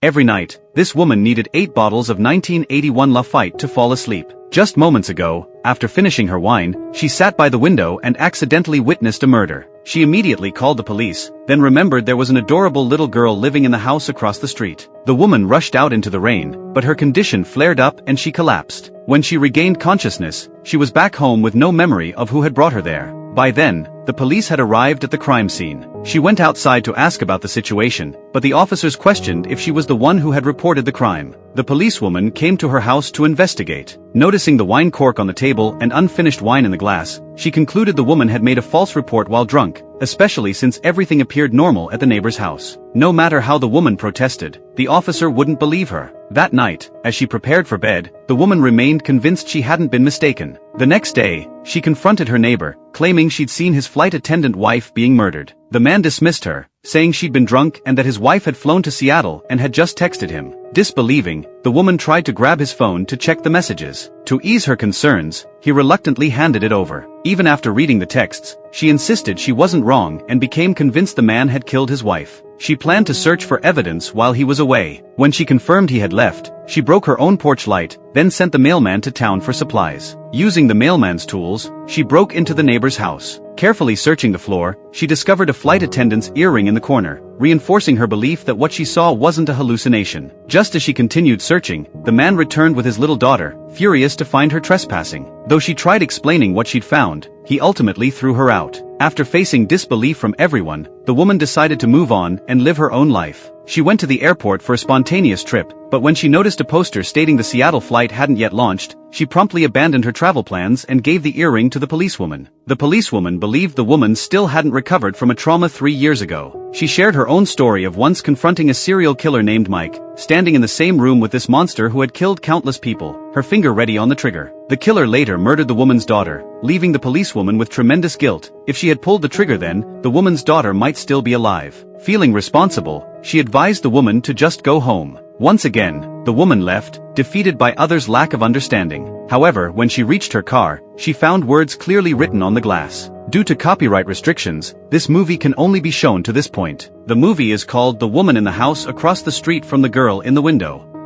Every night, this woman needed 8 bottles of 1981 Lafite to fall asleep. Just moments ago, after finishing her wine, she sat by the window and accidentally witnessed a murder. She immediately called the police, then remembered there was an adorable little girl living in the house across the street. The woman rushed out into the rain, but her condition flared up and she collapsed. When she regained consciousness, she was back home with no memory of who had brought her there. By then, the police had arrived at the crime scene. She went outside to ask about the situation, but the officers questioned if she was the one who had reported the crime. The policewoman came to her house to investigate. Noticing the wine cork on the table and unfinished wine in the glass, she concluded the woman had made a false report while drunk, especially since everything appeared normal at the neighbor's house. No matter how the woman protested, the officer wouldn't believe her. That night, as she prepared for bed, the woman remained convinced she hadn't been mistaken. The next day, she confronted her neighbor, claiming she'd seen his flight attendant wife being murdered. The man dismissed her, saying she'd been drunk and that his wife had flown to Seattle and had just texted him. Disbelieving, the woman tried to grab his phone to check the messages. To ease her concerns, he reluctantly handed it over. Even after reading the texts, she insisted she wasn't wrong and became convinced the man had killed his wife. She planned to search for evidence while he was away. When she confirmed he had left, she broke her own porch light, then sent the mailman to town for supplies. Using the mailman's tools, she broke into the neighbor's house. Carefully searching the floor, she discovered a flight attendant's earring in the corner, reinforcing her belief that what she saw wasn't a hallucination. Just as she continued searching, the man returned with his little daughter, furious to find her trespassing. Though she tried explaining what she'd found, he ultimately threw her out. After facing disbelief from everyone, the woman decided to move on and live her own life. She went to the airport for a spontaneous trip, but when she noticed a poster stating the Seattle flight hadn't yet launched, she promptly abandoned her travel plans and gave the earring to the policewoman. The policewoman believed the woman still hadn't recovered from a trauma 3 years ago. She shared her own story of once confronting a serial killer named Mike, standing in the same room with this monster who had killed countless people, her finger ready on the trigger. The killer later murdered the woman's daughter, leaving the policewoman with tremendous guilt. If she had pulled the trigger then, the woman's daughter might still be alive. Feeling responsible, she advised the woman to just go home. Once again, the woman left, defeated by others' lack of understanding. However, when she reached her car, she found words clearly written on the glass. Due to copyright restrictions, this movie can only be shown to this point. The movie is called The Woman in the House Across the Street from the Girl in the Window.